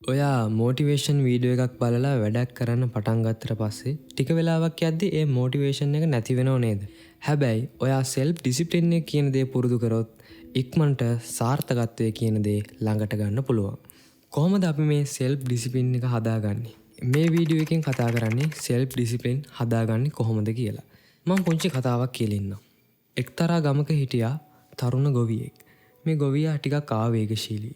ඔයා motivation video එකක් බලලා වැඩක් කරන්න පටන් ගත්තට පස්සේ ටික වෙලාවක් යද්දි ඒ මෝටිවේෂන් එක නැති වෙනව නේද? හැබැයි ඔයා සෙල්ෆ් ඩිසිප්ලින් එක කියන දේ පුරුදු කරොත් ඉක්මනට සාර්ථකත්වය කියන දේ ළඟට ගන්න පුළුවන්. කොහොමද අපි මේ සෙල්ෆ් ඩිසිප්ලින් එක හදාගන්නේ? මේ වීඩියෝ එකෙන් කතා කරන්නේ සෙල්ෆ් ඩිසිප්ලින් හදාගන්නේ කොහොමද කියලා. මම පුංචි කතාවක් කියලා ඉන්නම්. එක්තරා ගමක හිටියා තරුණ ගොවියෙක්. මේ ගොවියා ටිකක් ආවේගශීලී.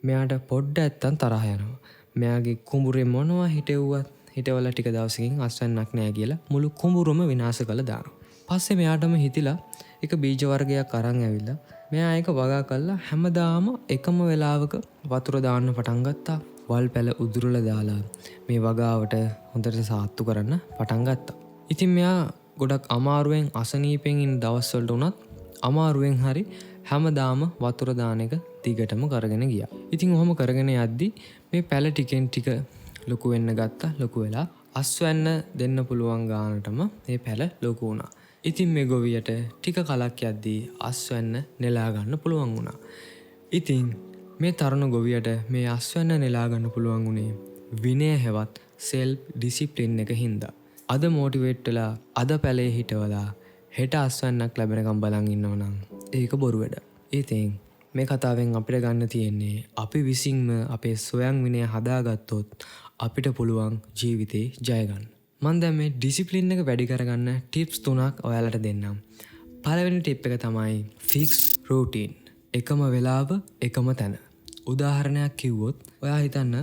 මෙයාට පොඩ්ඩ ඇත්තන් තරහ යනවා. මෙයාගේ කුඹුරේ මොනවා හිටෙව්වත් හිටවල ටික දවසකින් අස්වැන්නක් නෑ කියලා මුළු කුඹුරම විනාශ කළා දානවා. පස්සේ මෙයාටම හිතිලා එක බීජ වර්ගයක් අරන් ඇවිල්ලා මෙයා ඒක වගා කළා හැමදාම එකම වෙලාවක වතුර දාන්න පටන් ගත්තා. වල් පැල උදුරලා දාලා මේ වගාවට හොඳට සාත්තු කරන්න පටන් ගත්තා. ඉතින් මෙයා ගොඩක් අමාරුවෙන් අසනීපෙන් ඉන්න දවස්වලට උනත් අමාරුවෙන් හරි හැමදාම වතුර දාන එක දිගටම කරගෙන ගියා. ඉතින් ඔහොම කරගෙන යද්දි මේ පැල ටිකෙන් ටික ලොකු වෙන්න ගත්තා. ලොකු වෙලා අස්වැන්න දෙන්න පුළුවන් ගානටම මේ පැල ලොකු වුණා. ඉතින් මේ ගොවියට ටික කලක් යද්දී අස්වැන්න නෙලා ගන්න පුළුවන් වුණා. ඉතින් මේ තරුණ ගොවියට මේ අස්වැන්න නෙලා ගන්න පුළුවන් වුණේ විනය හැවත් සෙල්ෆ් ඩිසිප්ලින් එක හින්දා. අද මොටිවේට් වෙලා අද පැලේ හිටවලා හෙට අස්වැන්නක් ලැබෙනකම් බලන් ඉන්නවනම් ඒක බොරු වැඩ. ඉතින් මේ කතාවෙන් අපිට ගන්න තියෙන්නේ අපි විසින්ම අපේ සොයන් විනය හදාගත්තොත් අපිට පුළුවන් ජීවිතේ ජය ගන්න. මම දැන් මේ ඩිසිප්ලින් එක වැඩි කරගන්න ටිප්ස් 3ක් ඔයාලට දෙන්නම්. පළවෙනි ටිප් එක තමයි ෆික්ස් රූටින්. එකම වෙලාව එකම තැන. උදාහරණයක් කිව්වොත් ඔයා හිතන්න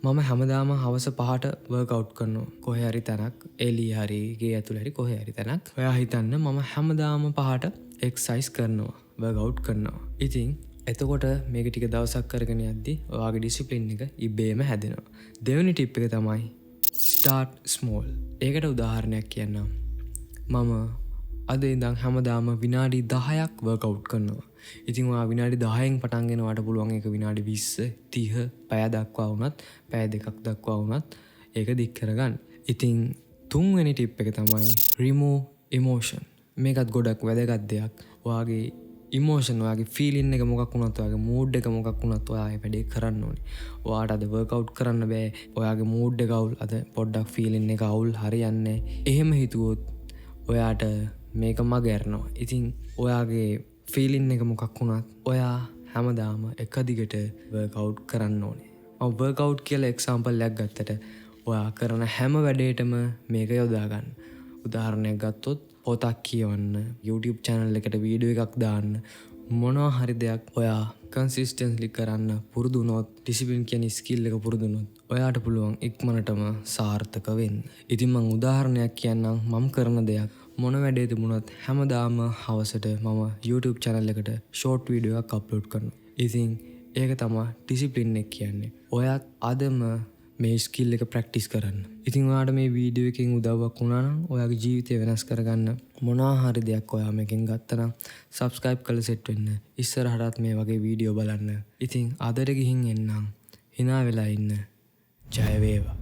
මම හැමදාම හවස 5ට වර්ක්අවුට් කරනවා. කොහේ හරි තැනක් එළිය හරි ගේ ඇතුළේ හරි කොහේ හරි තැනක්. ඔයා හිතන්න මම හැමදාම 5ට එක්සර්සයිස් කරනවා. වර්ක්අවුට් කරනවා. ඉතින් එතකොට මේක ටික දවසක් කරගෙන යද්දි ඔයාගේ ඩිසිප්ලින් එක ඉබේම හැදෙනවා. දෙවෙනි ටිප් එක තමයි start small. ඒකට උදාහරණයක් කියන්නම්. මම අද ඉඳන් හැමදාම විනාඩි 10ක් වර්ක්අවුට් කරනවා. ඉතින් ඔයා විනාඩි 10න් පටන් ගෙනවට පුළුවන් ඒක විනාඩි 20 30 පැය දක්වා වුණත් පැය දෙකක් දක්වා වුණත් ඒක දික් කරගන්න. ඉතින් තුන්වෙනි ටිප් එක තමයි remove emotion. මේකත් ගොඩක් වැදගත් දෙයක්. ඔයාගේ ඉමෝෂන් ඔයාගේ ෆීලින් එක මොකක් වුණත් ඔයාගේ මූඩ් එක මොකක් වුණත් ඔයා ඒ වැඩේ කරන්න ඕනේ. ඔයාට අද වර්ක්අවුට් කරන්න බෑ. ඔයාගේ මූඩ් එක අවුල්, අද පොඩ්ඩක් ෆීලින් එක අවුල්, හරියන්නේ. එහෙම හිතුවොත් ඔයාට මේක මගහැරනවා. ඉතින් ඔයාගේ ෆීලින් එක මොකක් වුණත් ඔයා හැමදාම එක දිගට වර්ක්අවුට් කරන්න ඕනේ. මම වර්ක්අවුට් කියලා එක්සැම්පල් එකක් ගත්තට ඔයා කරන හැම වැඩේටම මේක යොදා ගන්න. උදාහරණයක් ගත්තොත් පොතක් කියවන්න, YouTube channel එකට වීඩියෝ එකක් දාන්න, මොනවා හරි දෙයක් ඔයා කන්සිස්ටන්ට්ලි කරන්න පුරුදු වුණොත්, ඩිසිප්ලින් කියන ස්කිල් එක පුරුදු වුණොත් ඔයාට පුළුවන් ඉක්මනටම සාර්ථක වෙන්න. ඉතින් මම උදාහරණයක් කියන්නම්. මම කරන දෙයක් මොන වැඩේ තිබුණත් හැමදාම හවසට මම YouTube channel එකට short වීඩියෝ එකක් අප්ලෝඩ් කරනවා. ඉතින් ඒක තමයි ඩිසිප්ලින් එක කියන්නේ. ඔයාත් අදම මේ ස්කිල් එක ප්‍රැක්ටිස් කරන්න. ඉතින් ඔයාට මේ වීඩියෝ එකෙන් උදව්වක් වුණා නම් ඔයාගේ ජීවිතය වෙනස් කරගන්න මොනවා හරි දෙයක් ඔයා මේකෙන් ගත්තා නම් subscribe කරලා set වෙන්න. ඉස්සරහටත් මේ වගේ වීඩියෝ බලන්න. ඉතින් අදට ගිහින් එන්නම්. hina වෙලා ඉන්න. ජය වේවා.